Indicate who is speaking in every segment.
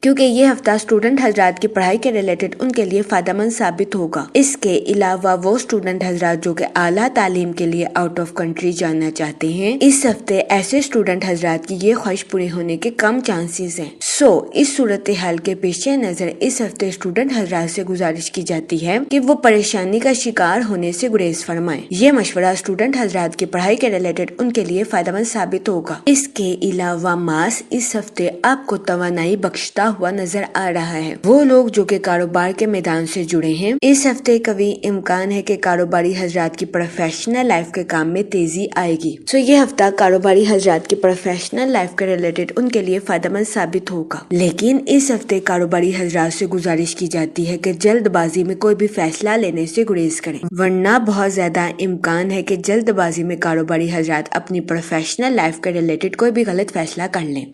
Speaker 1: کیونکہ یہ ہفتہ اسٹوڈنٹ حضرات کی پڑھائی کے ریلیٹڈ ان کے لیے فائدہ مند ثابت ہوگا۔ اس کے علاوہ وہ اسٹوڈنٹ حضرات جو کہ اعلیٰ تعلیم کے لیے آؤٹ آف کنٹری جانا چاہتے ہیں، اس ہفتے ایسے اسٹوڈنٹ حضرات کی یہ خواہش پوری ہونے کے کم چانسز ہیں۔ اس صورتحال کے پیش نظر اس ہفتے اسٹوڈنٹ حضرات سے گزارش کی جاتی ہے کہ وہ پریشانی کا شکار ہونے سے گریز فرمائیں۔ یہ مشورہ اسٹوڈنٹ حضرات کی پڑھائی کے ریلیٹڈ ان کے لیے فائدہ مند ثابت ہوگا۔ اس کے علاوہ ماس اس ہفتے آپ کو توانائی بخشتا ہوا نظر آ رہا ہے۔ وہ لوگ جو کہ کاروبار کے میدان سے جڑے ہیں، اس ہفتے قوی امکان ہے کہ کاروباری حضرات کی پروفیشنل لائف کے کام میں تیزی آئے گی۔ یہ ہفتہ کاروباری حضرات کی پروفیشنل لائف کے ریلیٹڈ ان کے لیے فائدہ مند ثابت ہوگا، لیکن اس ہفتے کاروباری حضرات سے گزارش کی جاتی ہے کہ جلد بازی میں کوئی بھی فیصلہ لینے سے گریز کریں، ورنہ بہت زیادہ امکان ہے کہ جلد بازی میں کاروباری حضرات اپنی پروفیشنل لائف کے ریلیٹڈ کوئی بھی غلط فیصلہ کر لیں۔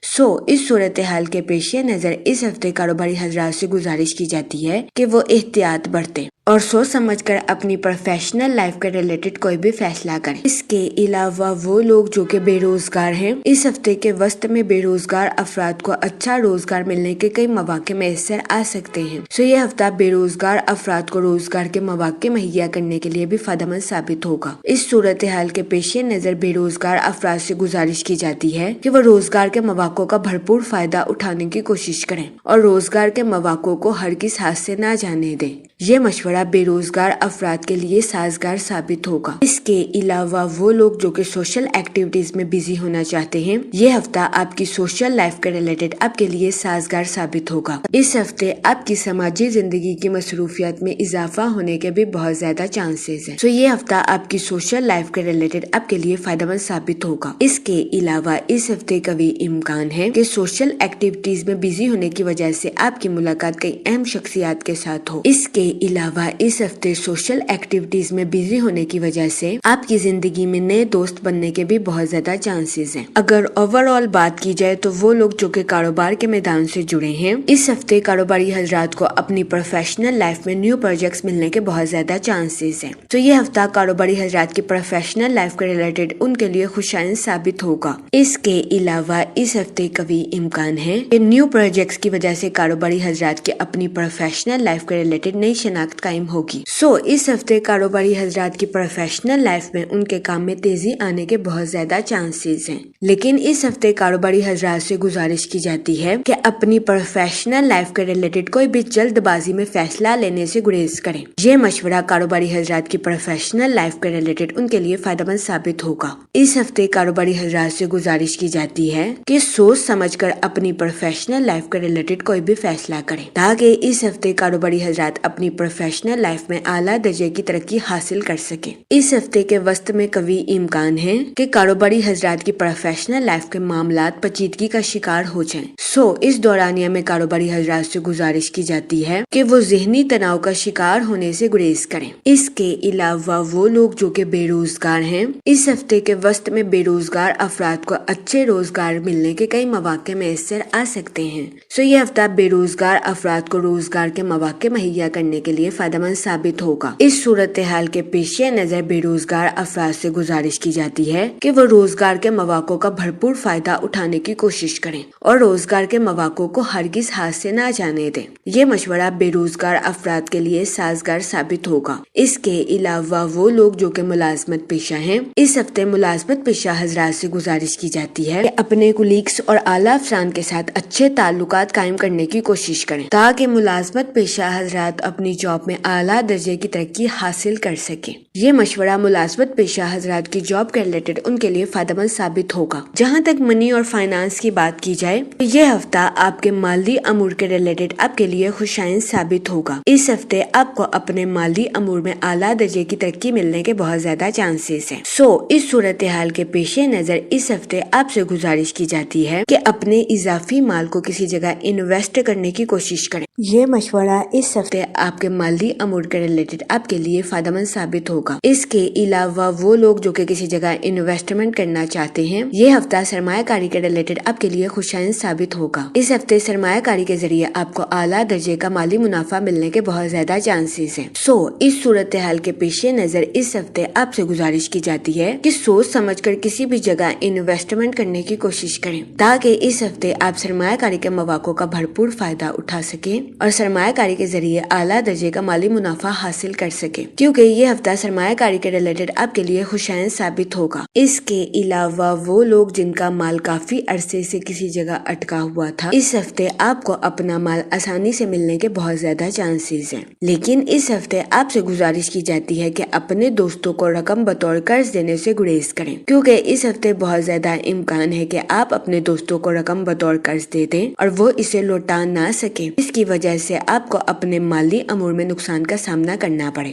Speaker 1: اس صورتحال کے پیش نظر اس ہفتے کاروباری حضرات سے گزارش کی جاتی ہے کہ وہ احتیاط برتیں اور سوچ سمجھ کر اپنی پروفیشنل لائف کے ریلیٹڈ کوئی بھی فیصلہ کریں۔ اس کے علاوہ وہ لوگ جو کہ بے روزگار ہیں، اس ہفتے کے وسط میں بے روزگار افراد کو اچھا روزگار ملنے کے کئی مواقع میسر آ سکتے ہیں۔ یہ ہفتہ بے روزگار افراد کو روزگار کے مواقع مہیا کرنے کے لیے بھی فائدہ مند ثابت ہوگا۔ اس صورتحال کے پیش نظر بے روزگار افراد سے گزارش کی جاتی ہے کہ وہ روزگار کے مواقع کا بھرپور فائدہ اٹھانے کی کوشش کریں اور روزگار کے مواقع کو ہرگز ہاتھ سے نہ جانے دیں۔ یہ مشورہ بے روزگار افراد کے لیے سازگار ثابت ہوگا۔ اس کے علاوہ وہ لوگ جو کہ سوشل ایکٹیویٹیز میں بزی ہونا چاہتے ہیں، یہ ہفتہ آپ کی سوشل لائف کے ریلیٹڈ آپ کے لیے سازگار ثابت ہوگا۔ اس ہفتے آپ کی سماجی زندگی کی مصروفیات میں اضافہ ہونے کے بھی بہت زیادہ چانسز ہیں۔ یہ ہفتہ آپ کی سوشل لائف کے ریلیٹڈ آپ کے لیے فائدہ مند ثابت ہوگا۔ اس کے علاوہ اس ہفتے قوی امکان ہے کہ سوشل ایکٹیویٹیز میں بزی ہونے کی وجہ سے آپ کی ملاقات کئی اہم شخصیات کے ساتھ ہو۔ اس کے علاوہ اس ہفتے سوشل ایکٹیویٹیز میں بزی ہونے کی وجہ سے آپ کی زندگی میں نئے دوست بننے کے بھی بہت زیادہ چانسز ہیں۔ اگر اوور آل بات کی جائے تو وہ لوگ جو کہ کاروبار کے میدان سے جڑے ہیں، اس ہفتے کاروباری حضرات کو اپنی پروفیشنل لائف میں نیو پروجیکٹس ملنے کے بہت زیادہ چانسز ہیں۔ یہ ہفتہ کاروباری حضرات کی پروفیشنل لائف کے ریلیٹڈ ان کے لیے خوشائند ثابت ہوگا۔ اس کے علاوہ اس ہفتے قوی امکان ہے کہ نیو پروجیکٹس کی وجہ سے کاروباری حضرات کی اپنی پروفیشنل لائف کے ریلیٹڈ نئی شناخت قائم ہوگی۔ اس ہفتے کاروباری حضرات کی پروفیشنل لائف میں ان کے کام میں تیزی آنے کے بہت زیادہ چانسز ہیں، لیکن اس ہفتے کاروباری حضرات سے گزارش کی جاتی ہے کہ اپنی پروفیشنل لائف کے ریلیٹڈ کوئی بھی جلد بازی میں فیصلہ لینے سے گریز کریں۔ یہ مشورہ کاروباری حضرات کی پروفیشنل لائف کے ریلیٹڈ ان کے لیے فائدہ مند ثابت ہوگا۔ اس ہفتے کاروباری حضرات سے گزارش کی جاتی ہے کہ سوچ سمجھ کر اپنی پروفیشنل لائف کے ریلیٹڈ کوئی بھی فیصلہ کریں، تاکہ اس ہفتے کاروباری حضرات اپنی پروفیشنل لائف میں اعلیٰ درجے کی ترقی حاصل کر سکیں۔ اس ہفتے کے وسط میں قوی امکان ہے کہ کاروباری حضرات کی پروفیشنل لائف کے معاملات پیچیدگی کا شکار ہو جائیں۔ اس دورانیہ میں کاروباری حضرات سے گزارش کی جاتی ہے کہ وہ ذہنی تناؤ کا شکار ہونے سے گریز کریں۔ اس کے علاوہ وہ لوگ جو کہ بے روزگار ہیں، اس ہفتے کے وسط میں بے روزگار افراد کو اچھے روزگار ملنے کے کئی مواقع میسر آ سکتے ہیں۔ یہ ہفتہ بے روزگار افراد کو روزگار کے مواقع مہیا کرنے کے لیے فائدہ مند ثابت ہوگا۔ اس صورتحال کے پیش نظر بے روزگار افراد سے گزارش کی جاتی ہے کہ وہ روزگار کے مواقع کا بھرپور فائدہ اٹھانے کی کوشش کریں اور روزگار کے مواقع کو ہرگز ہاتھ سے نہ جانے دیں۔ یہ مشورہ بے روزگار افراد کے لیے سازگار ثابت ہوگا۔ اس کے علاوہ وہ لوگ جو کہ ملازمت پیشہ ہیں، اس ہفتے ملازمت پیشہ حضرات سے گزارش کی جاتی ہے کہ اپنے کولیگز اور اعلیٰ افسران کے ساتھ اچھے تعلقات قائم کرنے کی کوشش کریں، تاکہ ملازمت پیشہ حضرات اپنی جاب میں اعلیٰ درجے کی ترقی حاصل کر سکیں۔ یہ مشورہ ملازمت پیشہ حضرات کی جاب کے ریلیٹڈ ان کے لیے فائدہ مند ثابت ہوگا۔ جہاں تک منی اور فائنانس کی بات کی جائے تو یہ ہفتہ آپ کے مالی امور کے ریلیٹڈ آپ کے لیے خوشائند ثابت ہوگا۔ اس ہفتے آپ کو اپنے مالی امور میں اعلیٰ درجے کی ترقی ملنے کے بہت زیادہ چانسز ہیں۔ اس صورتحال کے پیش نظر اس ہفتے آپ سے گزارش کی جاتی ہے کہ اپنے اضافی مال کو کسی جگہ انویسٹ کرنے کی کوشش کریں۔ یہ مشورہ اس ہفتے آپ کے مالی امور کے ریلیٹڈ آپ کے لیے فائدہ مند ثابت ہوگا۔ اس کے علاوہ وہ لوگ جو کہ کسی جگہ انویسٹمنٹ کرنا چاہتے ہیں، یہ ہفتہ سرمایہ کاری کے ریلیٹڈ آپ کے لیے خوشائن ثابت ہوگا۔ اس ہفتے سرمایہ کاری کے ذریعے آپ کو اعلیٰ درجے کا مالی منافع ملنے کے بہت زیادہ چانسز ہیں۔ اس صورتحال کے پیش نظر اس ہفتے آپ سے گزارش کی جاتی ہے کہ سوچ سمجھ کر کسی بھی جگہ انویسٹمنٹ کرنے کی کوشش کریں تاکہ اس ہفتے آپ سرمایہ کاری کے مواقع کا بھرپور فائدہ اٹھا سکیں اور سرمایہ کاری کے ذریعے اعلیٰ درجے کا مالی منافع حاصل کر سکیں، کیونکہ یہ ہفتہ سرمایہ کاری کے ریلیٹڈ آپ کے لیے خوشائن ثابت ہوگا۔ اس کے علاوہ وہ لوگ جن کا مال کافی عرصے سے کسی جگہ اٹکا ہوا تھا، اس ہفتے آپ کو اپنا مال آسانی سے ملنے کے بہت زیادہ چانسز ہیں، لیکن اس ہفتے آپ سے گزارش کی جاتی ہے کہ اپنے دوستوں کو رقم بطور قرض دینے سے گریز کریں، کیونکہ اس ہفتے بہت زیادہ امکان ہے کہ آپ اپنے دوستوں کو رقم بطور قرض دے دیں اور وہ اسے لوٹا نہ سکیں، اس کی وجہ سے آپ کو اپنے مالی امور میں نقصان کا سامنا کرنا پڑے۔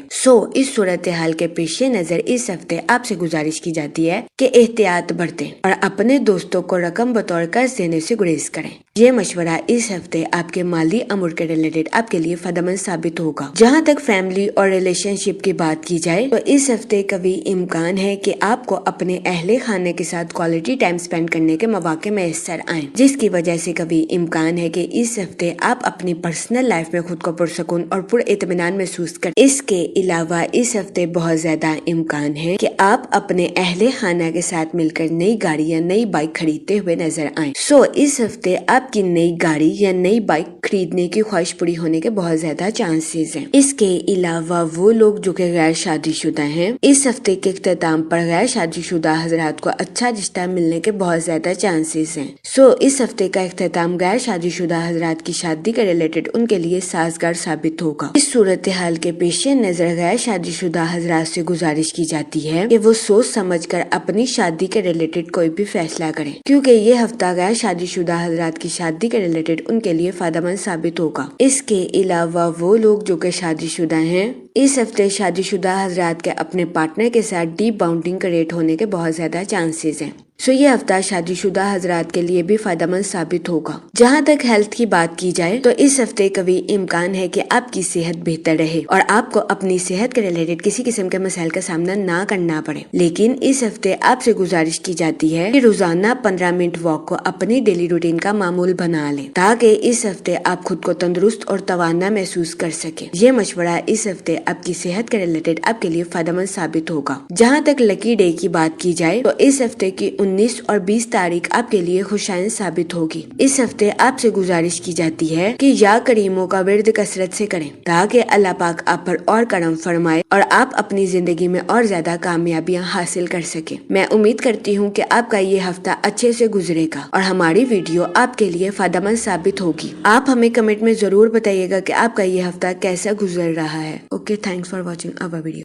Speaker 1: اس صورتحال کے پیش نظر اس ہفتے آپ سے گزارش کی جاتی ہے کہ احتیاط برتیں اور اپنے دوستوں کو رقم بطور قرض دینے سے گریز کریں۔ یہ مشورہ اس ہفتے آپ کے مالی امور کے ریلیٹڈ آپ کے لیے فائدہ مند ثابت ہوگا۔ جہاں تک فیملی اور ریلیشن شپ کی بات کی جائے تو اس ہفتے قوی امکان ہے کہ آپ کو اپنے اہل خانے کے ساتھ کوالٹی ٹائم سپینڈ کرنے کے مواقع میسر آئیں، جس کی وجہ سے قوی امکان ہے کہ اس ہفتے آپ اپنی پرسنل لائف میں خود کو پرسکون اور پر اطمینان محسوس کریں۔ اس کے علاوہ اس ہفتے بہت زیادہ امکان ہے کہ آپ اپنے اہل خانہ کے ساتھ مل کر نئی گاڑی یا نئی بائک خریدتے ہوئے نظر آئیں۔ اس ہفتے آپ کی نئی گاڑی یا نئی بائک خریدنے کی خواہش پوری ہونے کے بہت زیادہ چانسز ہیں۔ اس کے علاوہ وہ لوگ جو کہ غیر شادی شدہ ہیں، اس ہفتے کے اختتام پر غیر شادی شدہ حضرات کو اچھا رشتہ ملنے کے بہت زیادہ چانسز ہیں۔ اس ہفتے کا اختتام غیر شادی شدہ حضرات کی شادی کے ریلیٹڈ ان کے لیے سازگار ثابت ہوگا۔ اس صورتحال کے پیش نظر غیر شادی شدہ حضرات سے گزارش کی جاتی ہے کہ وہ سوچ سمجھ کر اپنی شادی کے ریلیٹڈ کوئی بھی فیصلہ کریں، کیونکہ یہ ہفتہ غیر شادی شدہ حضرات کی شادی کے ریلیٹڈ ان کے لیے فائدہ مند ثابت ہوگا۔ اس کے علاوہ وہ لوگ جو کہ شادی شدہ ہیں، اس ہفتے شادی شدہ حضرات کے اپنے پارٹنر کے ساتھ ڈیپ باؤنڈنگ کریٹ ہونے کے بہت زیادہ چانسز ہیں۔ یہ ہفتہ شادی شدہ حضرات کے لیے بھی فائدہ مند ثابت ہوگا۔ جہاں تک ہیلتھ کی بات کی جائے تو اس ہفتے قوی امکان ہے کہ آپ کی صحت بہتر رہے اور آپ کو اپنی صحت کے ریلیٹڈ کسی قسم کے مسائل کا سامنا نہ کرنا پڑے، لیکن اس ہفتے آپ سے گزارش کی جاتی ہے کہ روزانہ 15 منٹ واک کو اپنی ڈیلی روٹین کا معمول بنا لیں تاکہ اس ہفتے آپ خود کو تندرست اور توانا محسوس کر سکیں۔ یہ مشورہ اس ہفتے آپ کی صحت کے ریلیٹڈ آپ کے لیے فائدہ مند ثابت ہوگا۔ جہاں تک لکی ڈے کی بات کی جائے تو اس ہفتے کی 19 اور 20 تاریخ آپ کے لیے خوشائن ثابت ہوگی۔ اس ہفتے آپ سے گزارش کی جاتی ہے کہ یا کریموں کا ورد کثرت سے کریں تاکہ اللہ پاک آپ پر اور کرم فرمائے اور آپ اپنی زندگی میں اور زیادہ کامیابیاں حاصل کر سکیں۔ میں امید کرتی ہوں کہ آپ کا یہ ہفتہ اچھے سے گزرے گا اور ہماری ویڈیو آپ کے لیے فائدہ مند ثابت ہوگی۔ آپ ہمیں کمنٹ میں ضرور بتائیے گا کہ آپ کا یہ ہفتہ کیسا گزر رہا ہے۔ Okay, thanks for watching our video.